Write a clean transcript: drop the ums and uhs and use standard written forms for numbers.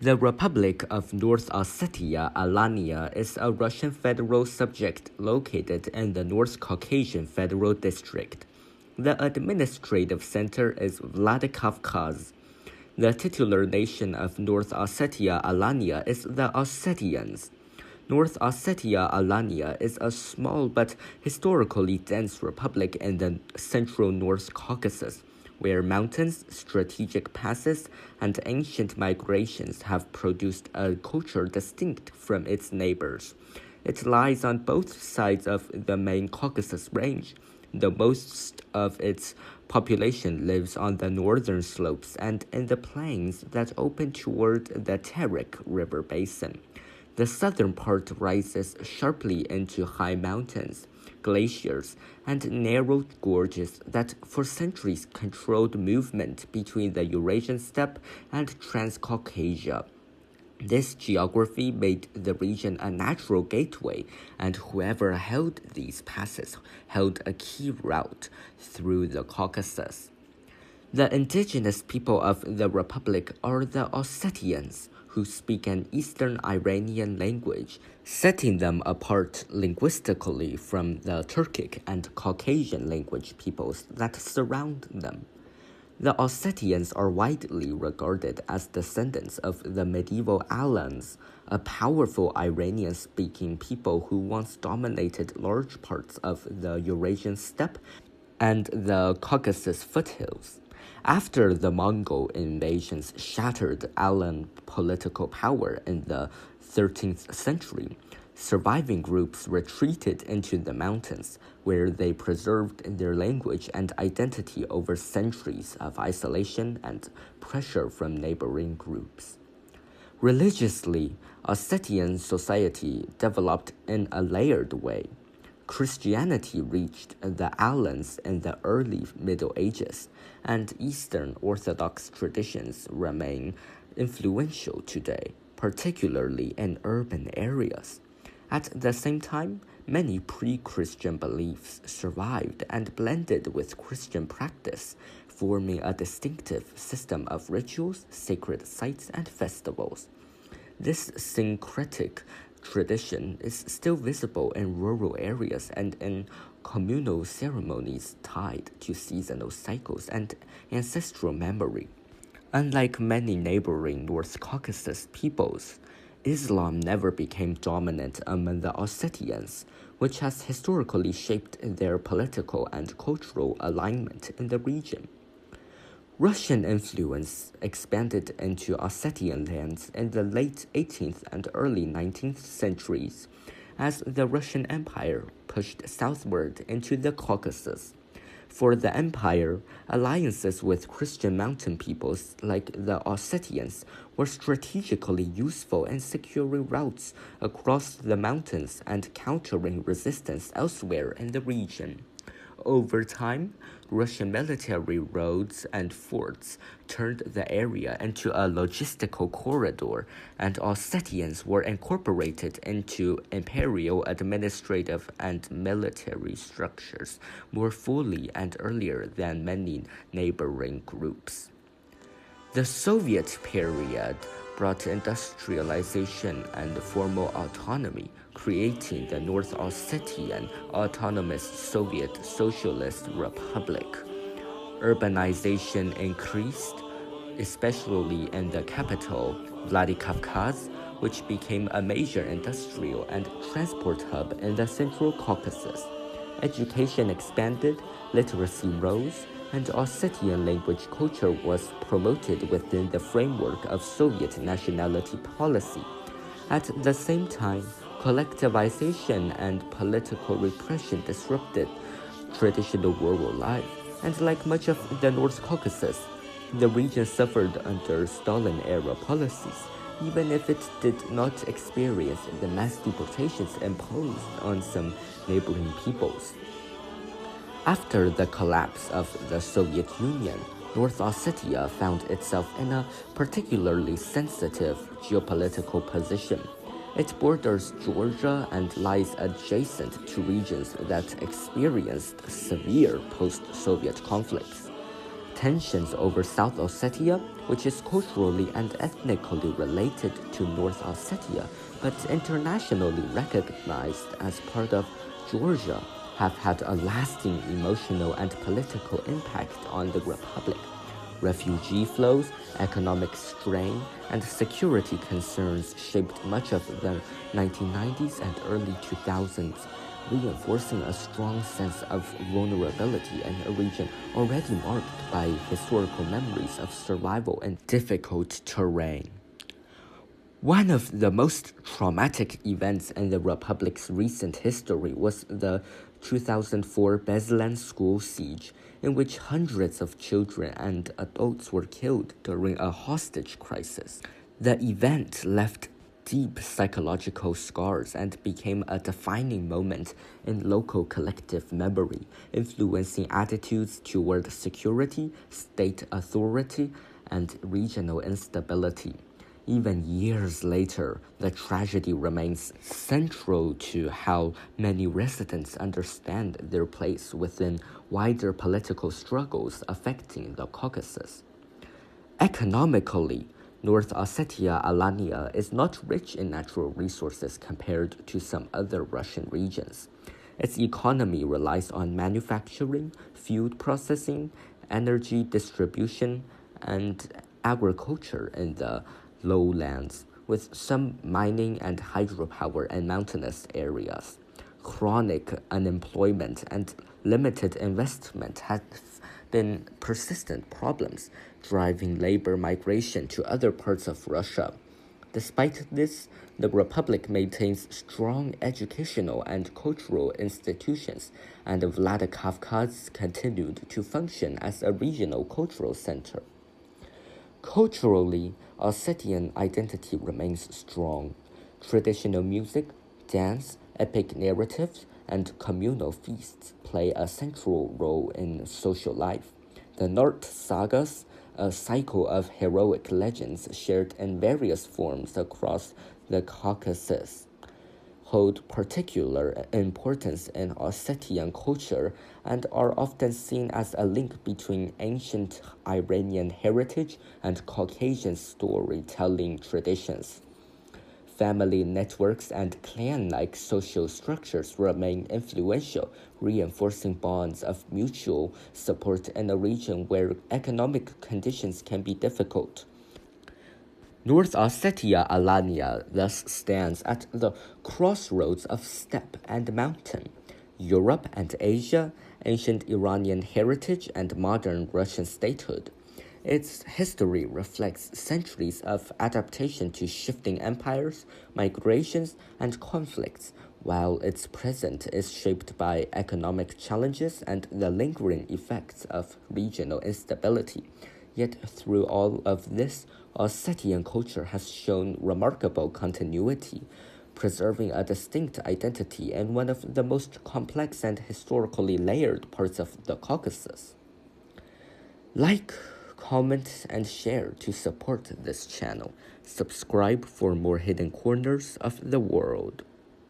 The Republic of North Ossetia-Alania is a Russian federal subject located in the North Caucasian Federal District. The administrative center is Vladikavkaz. The titular nation of North Ossetia-Alania is the Ossetians. North Ossetia-Alania is a small but historically dense republic in the central North Caucasus, where mountains, strategic passes, and ancient migrations have produced a culture distinct from its neighbors. It lies on both sides of the main Caucasus Range. The most of its population lives on the northern slopes and in the plains that open toward the Terek River basin. The southern part rises sharply into high mountains, glaciers, and narrow gorges that for centuries controlled movement between the Eurasian steppe and Transcaucasia. This geography made the region a natural gateway, and whoever held these passes held a key route through the Caucasus. The indigenous people of the republic are the Ossetians, who speak an Eastern Iranian language, setting them apart linguistically from the Turkic and Caucasian language peoples that surround them. The Ossetians are widely regarded as descendants of the medieval Alans, a powerful Iranian-speaking people who once dominated large parts of the Eurasian steppe and the Caucasus foothills. After the Mongol invasions shattered Alan political power in the 13th century, surviving groups retreated into the mountains, where they preserved their language and identity over centuries of isolation and pressure from neighboring groups. Religiously, Ossetian society developed in a layered way. Christianity reached the Alans in the early Middle Ages, and Eastern Orthodox traditions remain influential today, particularly in urban areas. At the same time, many pre-Christian beliefs survived and blended with Christian practice, forming a distinctive system of rituals, sacred sites, and festivals. This syncretic tradition is still visible in rural areas and in communal ceremonies tied to seasonal cycles and ancestral memory. Unlike many neighboring North Caucasus peoples, Islam never became dominant among the Ossetians, which has historically shaped their political and cultural alignment in the region. Russian influence expanded into Ossetian lands in the late 18th and early 19th centuries as the Russian Empire pushed southward into the Caucasus. For the empire, alliances with Christian mountain peoples like the Ossetians were strategically useful in securing routes across the mountains and countering resistance elsewhere in the region. Over time, Russian military roads and forts turned the area into a logistical corridor, and Ossetians were incorporated into imperial administrative and military structures more fully and earlier than many neighboring groups. The Soviet period brought industrialization and formal autonomy, creating the North Ossetian Autonomous Soviet Socialist Republic. Urbanization increased, especially in the capital, Vladikavkaz, which became a major industrial and transport hub in the Central Caucasus. Education expanded, literacy rose, and Ossetian language culture was promoted within the framework of Soviet nationality policy. At the same time, collectivization and political repression disrupted traditional rural life, and like much of the North Caucasus, the region suffered under Stalin-era policies, even if it did not experience the mass deportations imposed on some neighboring peoples. After the collapse of the Soviet Union, North Ossetia found itself in a particularly sensitive geopolitical position. It borders Georgia and lies adjacent to regions that experienced severe post-Soviet conflicts. Tensions over South Ossetia, which is culturally and ethnically related to North Ossetia, but internationally recognized as part of Georgia, have had a lasting emotional and political impact on the republic. Refugee flows, economic strain, and security concerns shaped much of the 1990s and early 2000s, reinforcing a strong sense of vulnerability in a region already marked by historical memories of survival in difficult terrain. One of the most traumatic events in the Republic's recent history was the 2004 Beslan school siege, in which hundreds of children and adults were killed during a hostage crisis. The event left deep psychological scars and became a defining moment in local collective memory, influencing attitudes toward security, state authority, and regional instability. Even years later, the tragedy remains central to how many residents understand their place within wider political struggles affecting the Caucasus. Economically, North Ossetia-Alania is not rich in natural resources compared to some other Russian regions. Its economy relies on manufacturing, food processing, energy distribution, and agriculture in the lowlands, with some mining and hydropower in mountainous areas. Chronic unemployment and limited investment have been persistent problems, driving labor migration to other parts of Russia. Despite this, the Republic maintains strong educational and cultural institutions, and Vladikavkaz continued to function as a regional cultural center. Culturally, Ossetian identity remains strong. Traditional music, dance, epic narratives, and communal feasts play a central role in social life. The North sagas, a cycle of heroic legends shared in various forms across the Caucasus, hold particular importance in Ossetian culture and are often seen as a link between ancient Iranian heritage and Caucasian storytelling traditions. Family networks and clan-like social structures remain influential, reinforcing bonds of mutual support in a region where economic conditions can be difficult. North Ossetia-Alania thus stands at the crossroads of steppe and mountain, Europe and Asia, ancient Iranian heritage, and modern Russian statehood. Its history reflects centuries of adaptation to shifting empires, migrations, and conflicts, while its present is shaped by economic challenges and the lingering effects of regional instability. Yet through all of this, Ossetian culture has shown remarkable continuity, preserving a distinct identity in one of the most complex and historically layered parts of the Caucasus. Like, comment, and share to support this channel. Subscribe for more hidden corners of the world.